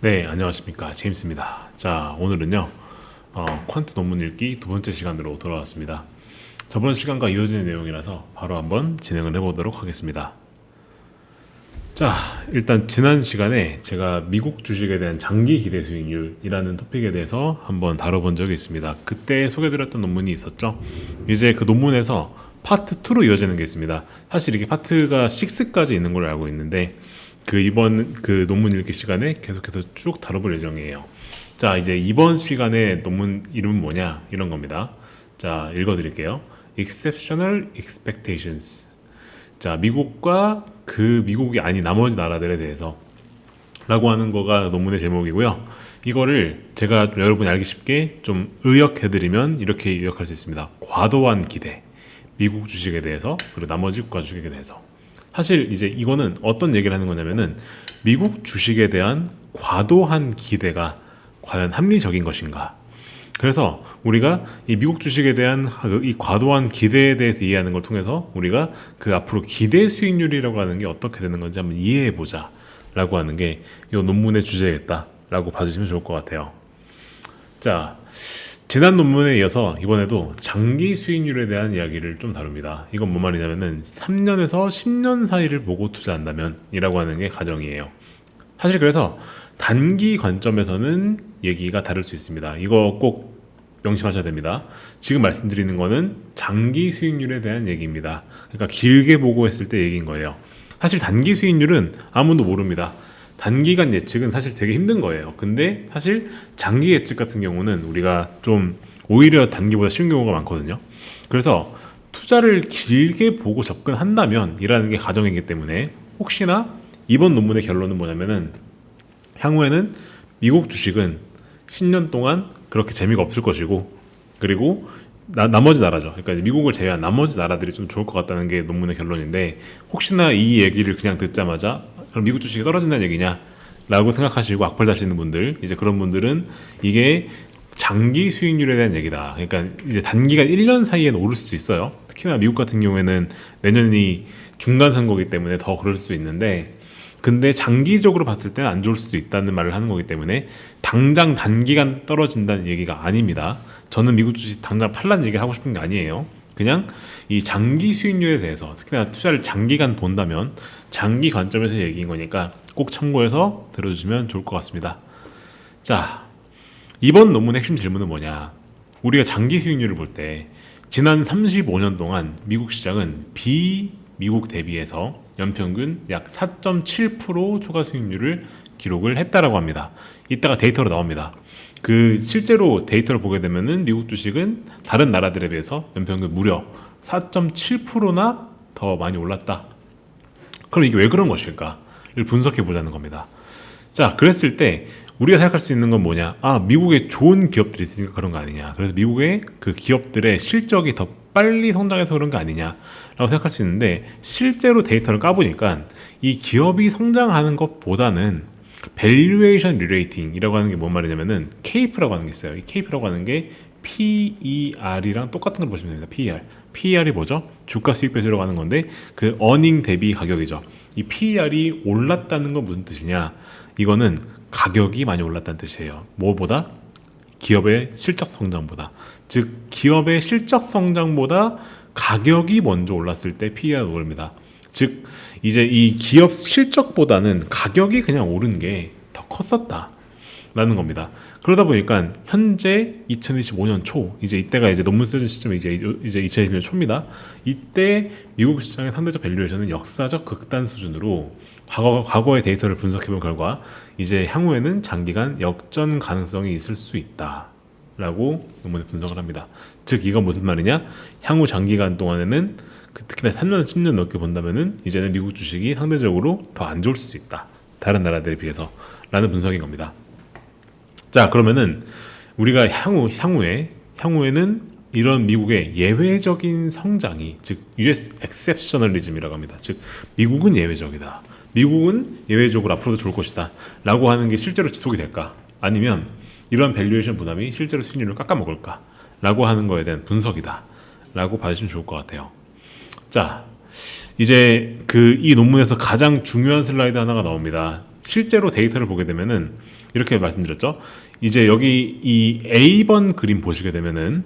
네, 안녕하십니까. 제임스입니다. 자, 오늘은요, 퀀트 논문 읽기 두 번째 시간으로 돌아왔습니다. 저번 시간과 이어지는 내용이라서 바로 한번 진행을 해보도록 하겠습니다. 자, 일단 지난 시간에 제가 미국 주식에 대한 장기 기대 수익률이라는 토픽에 대해서 한번 다뤄본 적이 있습니다. 그때 소개드렸던 논문이 있었죠. 이제 그 논문에서 파트 2로 이어지는 게 있습니다. 사실 이게 파트가 6까지 있는 걸로 알고 있는데 이번 그 논문 읽기 시간에 계속해서 쭉 다뤄볼 예정이에요. 자, 이제 이번 시간에 논문 이름은 뭐냐 이런 겁니다. 자, 읽어드릴게요. Exceptional Expectations. 자, 미국과 그 미국이 아닌 나머지 나라들에 대해서 라고 하는 거가 논문의 제목이고요. 이거를 제가 여러분이 알기 쉽게 좀 의역해드리면 이렇게 의역할 수 있습니다. 과도한 기대. 미국 주식에 대해서 그리고 나머지 국가 주식에 대해서. 사실 이제 이거는 어떤 얘기를 하는 거냐면은 미국 주식에 대한 과도한 기대가 과연 합리적인 것인가. 그래서 우리가 이 미국 주식에 대한 이 과도한 기대에 대해서 이해하는 걸 통해서 우리가 그 앞으로 기대 수익률이라고 하는 게 어떻게 되는 건지 한번 이해해 보자 라고 하는 게 이 논문의 주제겠다 라고 봐주시면 좋을 것 같아요. 자, 지난 논문에 이어서 이번에도 장기 수익률에 대한 이야기를 좀 다룹니다. 이건 뭔 말이냐면은 3년에서 10년 사이를 보고 투자한다면 이라고 하는 게 가정이에요. 사실 그래서 단기 관점에서는 얘기가 다를 수 있습니다. 이거 꼭 명심하셔야 됩니다. 지금 말씀드리는 거는 장기 수익률에 대한 얘기입니다. 그러니까 길게 보고 했을 때 얘기인 거예요. 사실 단기 수익률은 아무도 모릅니다. 단기간 예측은 사실 되게 힘든 거예요. 근데 사실 장기 예측 같은 경우는 우리가 좀 오히려 단기보다 쉬운 경우가 많거든요. 그래서 투자를 길게 보고 접근한다면 이라는 게 가정이기 때문에 혹시나 이번 논문의 결론은 뭐냐면은 향후에는 미국 주식은 10년 동안 그렇게 재미가 없을 것이고, 그리고 나머지 나라죠. 그러니까 미국을 제외한 나머지 나라들이 좀 좋을 것 같다는 게 논문의 결론인데, 혹시나 이 얘기를 그냥 듣자마자 그럼 미국 주식이 떨어진다는 얘기냐 라고 생각하시고 악플다시는 분들, 이제 그런 분들은 이게 장기 수익률에 대한 얘기다. 그러니까 이제 단기간 1년 사이에는 오를 수도 있어요. 특히나 미국 같은 경우에는 내년이 중간 선거이기 때문에 더 그럴 수도 있는데, 근데 장기적으로 봤을 때는 안 좋을 수도 있다는 말을 하는 거기 때문에 당장 단기간 떨어진다는 얘기가 아닙니다. 저는 미국 주식 당장 팔라는 얘기를 하고 싶은 게 아니에요. 그냥 이 장기 수익률에 대해서, 특히나 투자를 장기간 본다면 장기 관점에서 얘기인 거니까 꼭 참고해서 들어주시면 좋을 것 같습니다. 자, 이번 논문의 핵심 질문은 뭐냐. 우리가 장기 수익률을 볼 때 지난 35년 동안 미국 시장은 비미국 대비해서 연평균 약 4.7% 초과 수익률을 기록을 했다라고 합니다. 이따가 데이터로 나옵니다. 그 실제로 데이터를 보게 되면은 미국 주식은 다른 나라들에 비해서 연평균 무려 4.7%나 더 많이 올랐다. 그럼 이게 왜 그런 것일까를 분석해 보자는 겁니다. 자, 그랬을 때 우리가 생각할 수 있는 건 뭐냐? 아, 미국에 좋은 기업들이 있으니까 그런 거 아니냐? 그래서 미국의 그 기업들의 실적이 더 빨리 성장해서 그런 거 아니냐라고 생각할 수 있는데, 실제로 데이터를 까보니까 이 기업이 성장하는 것보다는 밸류에이션 리레이팅이라고 하는 게 뭔 말이냐면은 케이프라고 하는 게 있어요. 이 케이프라고 하는 게 PER이랑 똑같은 걸 보시면 됩니다. PER. PER이 뭐죠? 주가 수익 비율이라고 하는 건데 그 어닝 대비 가격이죠. 이 PER이 올랐다는 건 무슨 뜻이냐? 이거는 가격이 많이 올랐다는 뜻이에요. 뭐보다? 기업의 실적 성장보다. 즉 기업의 실적 성장보다 가격이 먼저 올랐을 때 PER가 오릅니다. 즉 이제 이 기업 실적보다는 가격이 그냥 오른 게 더 컸었다 라는 겁니다. 그러다 보니까 현재 2025년 초, 이제 이때가 이제 논문 쓰는 시점이 이제 2020년 초입니다. 이때 미국 시장의 상대적 밸류에이션은 역사적 극단 수준으로 과거의 데이터를 분석해본 결과 이제 향후에는 장기간 역전 가능성이 있을 수 있다 라고 논문에 분석을 합니다. 즉 이건 무슨 말이냐? 향후 장기간 동안에는 특히나 3년, 10년 넘게 본다면은 이제는 미국 주식이 상대적으로 더 안 좋을 수도 있다. 다른 나라들에 비해서 라는 분석인 겁니다. 자, 그러면은 우리가 향후에는 이런 미국의 예외적인 성장이, 즉 US exceptionalism이라고 합니다. 즉 미국은 예외적이다. 미국은 예외적으로 앞으로도 좋을 것이다 라고 하는 게 실제로 지속이 될까? 아니면 이런 밸류에이션 부담이 실제로 수익률을 깎아먹을까? 라고 하는 거에 대한 분석이다 라고 봐주시면 좋을 것 같아요. 자, 이제 이 논문에서 가장 중요한 슬라이드 하나가 나옵니다. 실제로 데이터를 보게 되면은 이렇게 말씀드렸죠. 이제 여기 이 A번 그림 보시게 되면은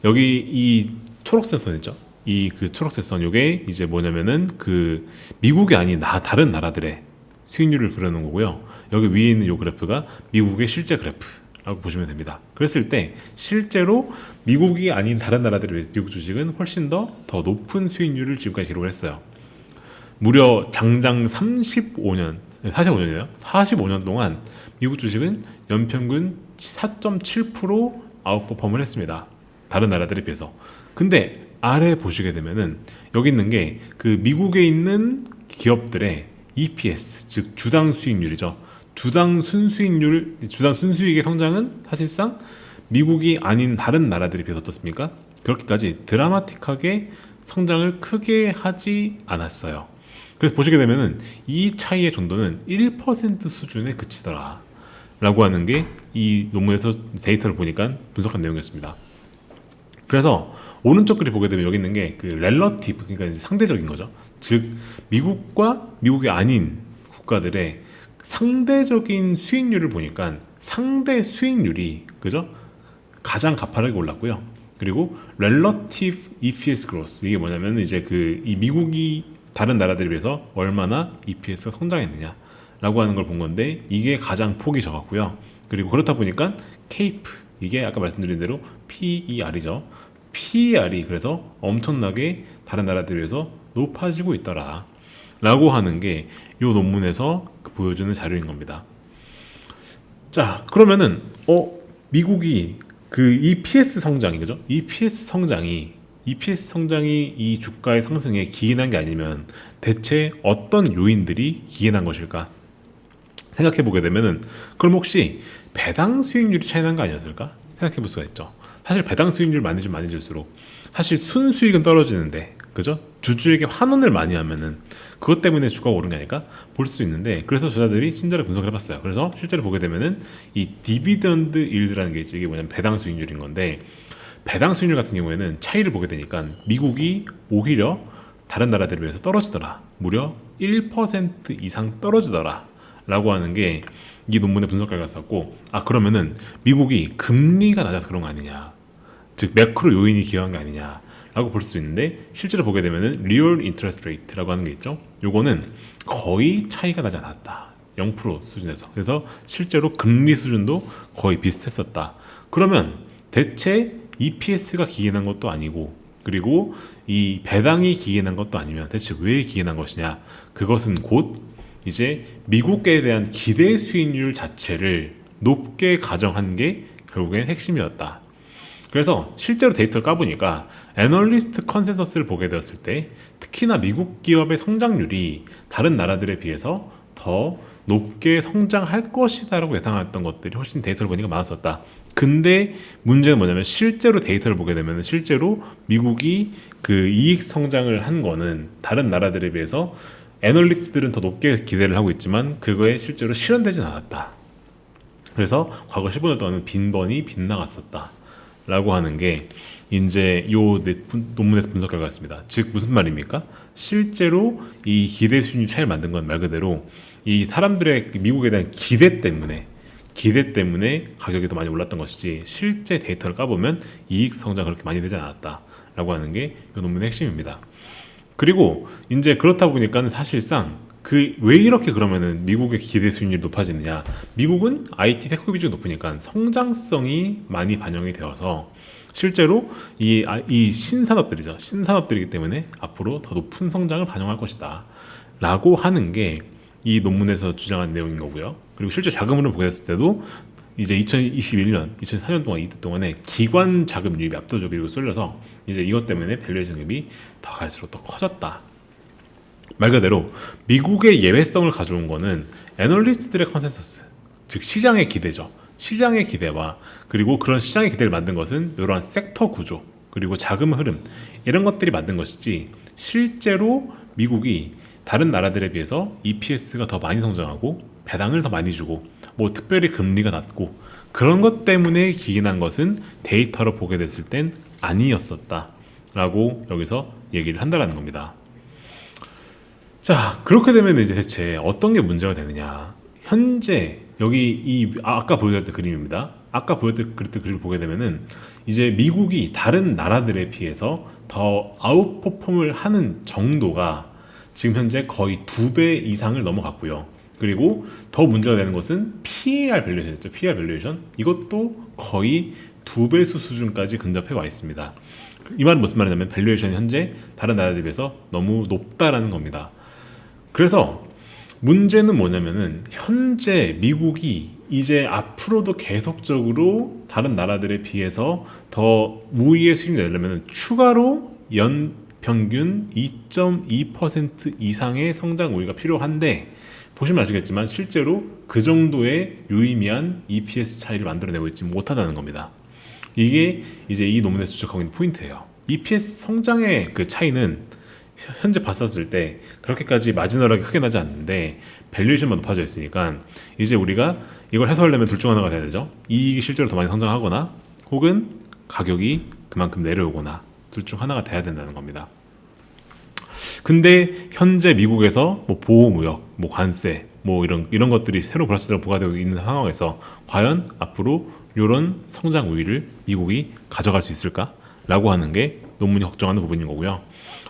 여기 이 초록색 선 있죠. 이 그 초록색 선 요게 이제 뭐냐면은 그 미국이 아닌 다른 나라들의 수익률을 그려놓은 거고요. 여기 위에 있는 요 그래프가 미국의 실제 그래프라고 보시면 됩니다. 그랬을 때 실제로 미국이 아닌 다른 나라들의 미국 주식은 훨씬 더 높은 수익률을 지금까지 기록을 했어요. 무려 장장 45년이에요. 45년 동안 미국 주식은 연평균 4.7% 아웃퍼폼을 했습니다. 다른 나라들에 비해서. 근데 아래 보시게 되면은 여기 있는 게 그 미국에 있는 기업들의 EPS, 즉 주당 수익률이죠. 주당 순수익의 성장은 사실상 미국이 아닌 다른 나라들에 비해서 어떻습니까? 그렇게까지 드라마틱하게 성장을 크게 하지 않았어요. 그래서 보시게 되면은 이 차이의 정도는 1% 수준에 그치더라 라고 하는 게 이 논문에서 데이터를 보니까 분석한 내용이었습니다. 그래서 오른쪽 그림 보게 되면 여기 있는 게 그 렐러티브, 그러니까 이제 상대적인 거죠. 즉 미국과 미국이 아닌 국가들의 상대적인 수익률을 보니까 상대 수익률이 그죠? 가장 가파르게 올랐고요. 그리고 relative EPS growth, 이게 뭐냐면 이제 그 이 미국이 다른 나라들에 비해서 얼마나 EPS가 성장했느냐라고 하는 걸 본 건데 이게 가장 폭이 적었고요. 그리고 그렇다 보니까 CAPE, 이게 아까 말씀드린 대로 PER이죠. PER이 그래서 엄청나게 다른 나라들에 비해서 높아지고 있더라 라고 하는 게 이 논문에서 보여주는 자료인 겁니다. 자, 그러면은 미국이 그 EPS 성장이 그죠? EPS 성장이 이 주가의 상승에 기인한 게 아니면 대체 어떤 요인들이 기인한 것일까? 생각해 보게 되면은 그럼 혹시 배당 수익률이 차이 난 거 아니었을까? 생각해 볼 수가 있죠. 사실 배당 수익률 많이 줄수록 사실 순수익은 떨어지는데 그죠? 주주에게 환원을 많이 하면은 그것 때문에 주가가 오른 게 아닐까 볼 수 있는데, 그래서 저자들이 친절하게 분석을 해봤어요. 그래서 실제로 보게 되면은 이 디비던드 일드라는 게 이게 뭐냐면 배당 수익률인 건데, 배당 수익률 같은 경우에는 차이를 보게 되니까 미국이 오히려 다른 나라들에 비해서 떨어지더라, 무려 1% 이상 떨어지더라 라고 하는 게 이 논문의 분석 결과였었고, 그러면은 미국이 금리가 낮아서 그런 거 아니냐, 즉 매크로 요인이 기여한 게 아니냐 라고 볼 수 있는데, 실제로 보게 되면은 리얼 인터레스트 레이트라고 하는 게 있죠. 요거는 거의 차이가 나지 않았다, 0% 수준에서. 그래서 실제로 금리 수준도 거의 비슷했었다. 그러면 대체 EPS가 기인한 것도 아니고, 그리고 이 배당이 기인한 것도 아니면 대체 왜 기인한 것이냐, 그것은 곧 이제 미국에 대한 기대 수익률 자체를 높게 가정한 게 결국엔 핵심이었다. 그래서 실제로 데이터를 까보니까 애널리스트 컨센서스를 보게 되었을 때 특히나 미국 기업의 성장률이 다른 나라들에 비해서 더 높게 성장할 것이다 라고 예상했던 것들이 훨씬 데이터를 보니까 많았었다. 근데 문제는 뭐냐면 실제로 데이터를 보게 되면 실제로 미국이 그 이익 성장을 한 거는 다른 나라들에 비해서 애널리스트들은 더 높게 기대를 하고 있지만 그거에 실제로 실현되진 않았다. 그래서 과거 15년 동안은 빈번히 빗나갔었다 라고 하는 게 이제 요 논문에서 분석 결과였습니다. 즉 무슨 말입니까? 실제로 이 기대 수준이 차이를 만든 건 말 그대로 이 사람들의 미국에 대한 기대 때문에 가격이 더 많이 올랐던 것이지, 실제 데이터를 까보면 이익 성장 그렇게 많이 되지 않았다 라고 하는 게 이 논문의 핵심입니다. 그리고 이제 그렇다 보니까 사실상 왜 이렇게 그러면은 미국의 기대 수익률이 높아지느냐, 미국은 IT 테크 비중이 높으니까 성장성이 많이 반영이 되어서 실제로 이 신산업들이죠. 신산업들이기 때문에 앞으로 더 높은 성장을 반영할 것이다 라고 하는 게 이 논문에서 주장한 내용인 거고요. 그리고 실제 자금으로 보게 됐을 때도 이제 2021년, 2004년 동안 이때 동안에 기관 자금 유입이 압도적으로 쏠려서 이제 이것 때문에 밸류에이션 갭이 더 갈수록 더 커졌다. 말 그대로 미국의 예외성을 가져온 거는 애널리스트들의 컨센서스, 즉 시장의 기대죠. 시장의 기대와 그리고 그런 시장의 기대를 만든 것은 이러한 섹터 구조 그리고 자금 흐름, 이런 것들이 만든 것이지, 실제로 미국이 다른 나라들에 비해서 EPS가 더 많이 성장하고 배당을 더 많이 주고 뭐 특별히 금리가 낮고 그런 것 때문에 기인한 것은 데이터로 보게 됐을 땐 아니었었다 라고 여기서 얘기를 한다는 겁니다. 자, 그렇게 되면 이제 대체 어떤 게 문제가 되느냐, 현재 여기 아까 보여드렸던 그림입니다. 아까 보여드렸던 그림을 보게 되면은 이제 미국이 다른 나라들에 비해서 더 아웃퍼폼을 하는 정도가 지금 현재 거의 2배 이상을 넘어갔고요. 그리고 더 문제가 되는 것은 PER 밸류에이션이죠. PER 밸류에이션 이것도 거의 2배수 수준까지 근접해 와 있습니다. 이 말은 무슨 말이냐면 밸류에이션이 현재 다른 나라들에 비해서 너무 높다라는 겁니다. 그래서 문제는 뭐냐면은 현재 미국이 이제 앞으로도 계속적으로 다른 나라들에 비해서 더 우위의 수익을 내려면 추가로 연 평균 2.2% 이상의 성장 우위가 필요한데, 보시면 아시겠지만 실제로 그 정도의 유의미한 EPS 차이를 만들어내고 있지 못하다는 겁니다. 이게 이제 이 논문에서 지적하고 있는 포인트예요. EPS 성장의 그 차이는 현재 봤었을 때 그렇게까지 마지노하게 크게 나지 않는데 밸류에이션만 높아져 있으니까 이제 우리가 이걸 해소하려면 둘 중 하나가 돼야 되죠. 이익이 실제로 더 많이 성장하거나 혹은 가격이 그만큼 내려오거나 둘 중 하나가 돼야 된다는 겁니다. 근데 현재 미국에서 뭐 보호무역, 뭐 관세, 뭐 이런 것들이 새로 플러스로 부과되고 있는 상황에서 과연 앞으로 이런 성장 우위를 미국이 가져갈 수 있을까라고 하는 게 논문이 걱정하는 부분인 거고요.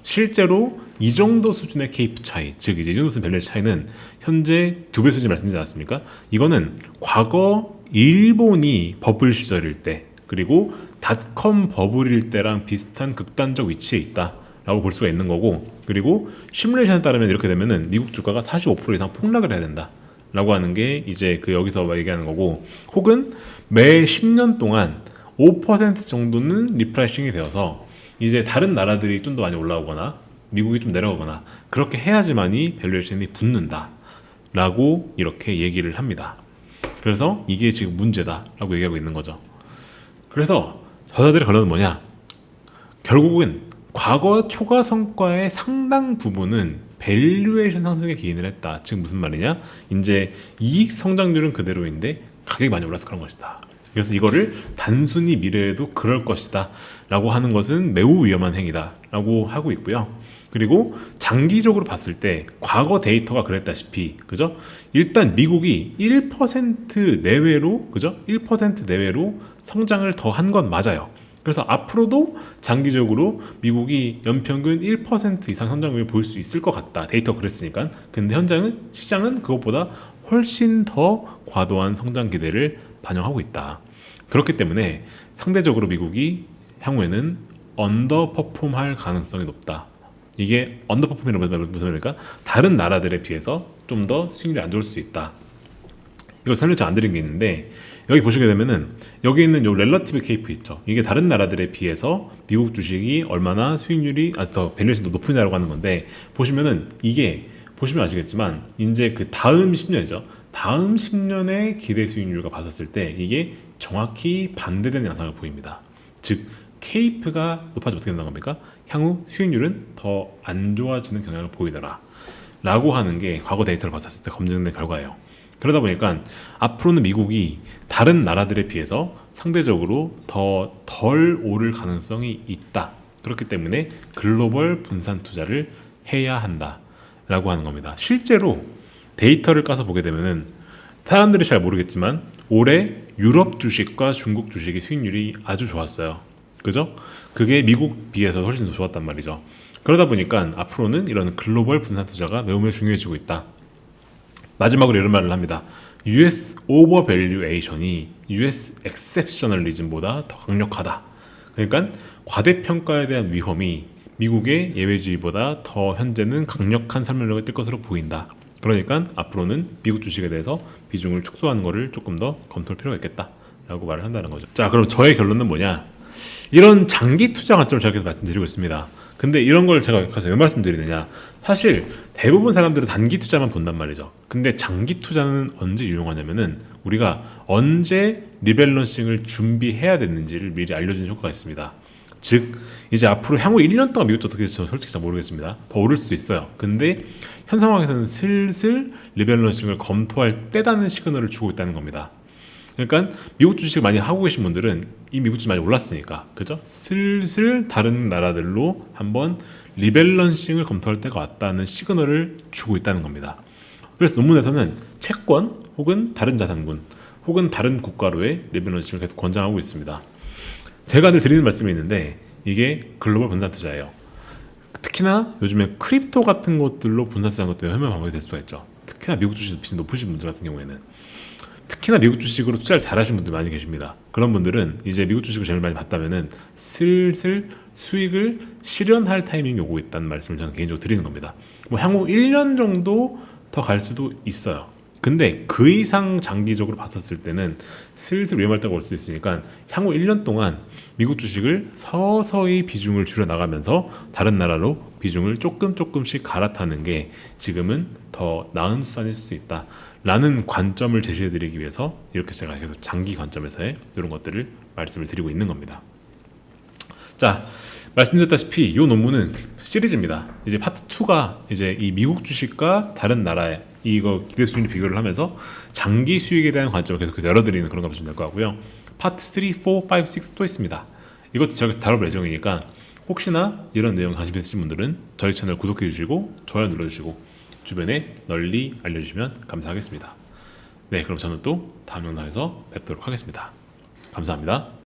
실제로 이 정도 수준의 케이프 차이, 즉 이제 이 정도 수준 밸류에이션 차이는 현재 2배 수준 말씀드리지 않았습니까? 이거는 과거 일본이 버블 시절일 때 그리고 닷컴 버블일 때랑 비슷한 극단적 위치에 있다라고 볼 수가 있는 거고, 그리고 시뮬레이션에 따르면 이렇게 되면은 미국 주가가 45% 이상 폭락을 해야 된다라고 하는 게 이제 그 여기서 얘기하는 거고, 혹은 매 10년 동안 5% 정도는 리프레싱이 되어서 이제 다른 나라들이 좀 더 많이 올라오거나 미국이 좀 내려오거나 그렇게 해야지만이 밸류에이션이 붙는다라고 이렇게 얘기를 합니다. 그래서 이게 지금 문제다라고 얘기하고 있는 거죠. 그래서 저자들의 결론은 뭐냐? 결국은 과거 초과 성과의 상당 부분은 밸류에이션 상승에 기인을 했다. 즉 무슨 말이냐? 이제 이익 성장률은 그대로인데 가격이 많이 올라서 그런 것이다. 그래서 이거를 단순히 미래에도 그럴 것이다 라고 하는 것은 매우 위험한 행위다 라고 하고 있고요. 그리고 장기적으로 봤을 때 과거 데이터가 그랬다시피, 그죠? 일단 미국이 1% 내외로, 그죠? 1% 내외로 성장을 더 한 건 맞아요. 그래서 앞으로도 장기적으로 미국이 연평균 1% 이상 성장률을 보일 수 있을 것 같다. 데이터 그랬으니까. 근데 현장은 시장은 그것보다 훨씬 더 과도한 성장 기대를 반영하고 있다. 그렇기 때문에 상대적으로 미국이 향후에는 언더퍼폼할 가능성이 높다. 이게 언더퍼폼이라는 무슨 말입니까? 다른 나라들에 비해서 좀 더 수익률이 안 좋을 수 있다. 이걸 설명 잘 안 드린 게 있는데, 여기 보시게 되면은 여기 있는 요 렐러티브 케이프 있죠. 이게 다른 나라들에 비해서 미국 주식이 얼마나 수익률이 더 밸류에이션도 높으냐라고 하는 건데, 보시면은 이게 보시면 아시겠지만 이제 그 다음 10년이죠. 다음 10년의 기대 수익률과 봤었을 때 이게 정확히 반대되는 양상을 보입니다. 즉 케이프가 높아지면 어떻게 된다는 겁니까? 향후 수익률은 더 안 좋아지는 경향을 보이더라 라고 하는 게 과거 데이터를 봤었을 때 검증된 결과예요. 그러다 보니까 앞으로는 미국이 다른 나라들에 비해서 상대적으로 더 덜 오를 가능성이 있다. 그렇기 때문에 글로벌 분산 투자를 해야 한다 라고 하는 겁니다. 실제로 데이터를 까서 보게 되면은 사람들이 잘 모르겠지만 올해 유럽 주식과 중국 주식의 수익률이 아주 좋았어요. 그죠? 그게 미국 비해서 훨씬 더 좋았단 말이죠. 그러다 보니까 앞으로는 이런 글로벌 분산 투자가 매우 중요해지고 있다. 마지막으로 이런 말을 합니다. US 오버밸류에이션이 US 엑셉셔널리즘보다 더 강력하다. 그러니까 과대평가에 대한 위험이 미국의 예외주의보다 더 현재는 강력한 설명력을 띨 것으로 보인다. 그러니까 앞으로는 미국 주식에 대해서 비중을 축소하는 것을 조금 더 검토할 필요가 있겠다라고 말을 한다는 거죠. 자, 그럼 저의 결론은 뭐냐? 이런 장기 투자 관점을 제가 계속 말씀드리고 있습니다. 근데 이런 걸 제가 가서 왜 말씀드리느냐? 사실 대부분 사람들은 단기 투자만 본단 말이죠. 근데 장기 투자는 언제 유용하냐면은 우리가 언제 리밸런싱을 준비해야 되는지를 미리 알려주는 효과가 있습니다. 즉 이제 앞으로 향후 1년 동안 미국 어떻게 될지 솔직히 잘 모르겠습니다. 더 오를 수도 있어요. 근데 현 상황에서는 슬슬 리밸런싱을 검토할 때라는 시그널을 주고 있다는 겁니다. 그러니까 미국 주식을 많이 하고 계신 분들은 이 미국 주식이 많이 올랐으니까, 그죠? 슬슬 다른 나라들로 한번 리밸런싱을 검토할 때가 왔다는 시그널을 주고 있다는 겁니다. 그래서 논문에서는 채권 혹은 다른 자산군 혹은 다른 국가로의 리밸런싱을 계속 권장하고 있습니다. 제가 늘 드리는 말씀이 있는데 이게 글로벌 분산 투자예요. 특히나 요즘에 크립토 같은 것들로 분산 투자하는 것도 현명 방법이 될 수가 있죠. 특히나 미국 주식 빚이 높으신 분들 같은 경우에는, 특히나 미국 주식으로 투자를 잘하시는 분들 많이 계십니다. 그런 분들은 이제 미국 주식을 제일 많이 봤다면은 슬슬 수익을 실현할 타이밍이 오고 있다는 말씀을 저는 개인적으로 드리는 겁니다. 뭐 향후 1년 정도 더 갈 수도 있어요. 근데 그 이상 장기적으로 봤었을 때는 슬슬 위험할 때가 올 수 있으니까 향후 1년 동안 미국 주식을 서서히 비중을 줄여 나가면서 다른 나라로 비중을 조금씩 갈아타는 게 지금은 더 나은 수단일 수도 있다 라는 관점을 제시해 드리기 위해서 이렇게 제가 계속 장기 관점에서의 이런 것들을 말씀을 드리고 있는 겁니다. 자, 말씀드렸다시피 이 논문은 시리즈입니다. 이제 파트 2가 이제 이 미국 주식과 다른 나라의 이거 기대 수준을 비교를 하면서 장기 수익에 대한 관점을 계속 열어드리는 그런 거 보시면 될 것 같고요. 파트 3, 4, 5, 6도 있습니다. 이것도 제가 다뤄볼 예정이니까 혹시나 이런 내용 관심 있으신 분들은 저희 채널 구독해 주시고 좋아요 눌러주시고 주변에 널리 알려주시면 감사하겠습니다. 네, 그럼 저는 또 다음 영상에서 뵙도록 하겠습니다. 감사합니다.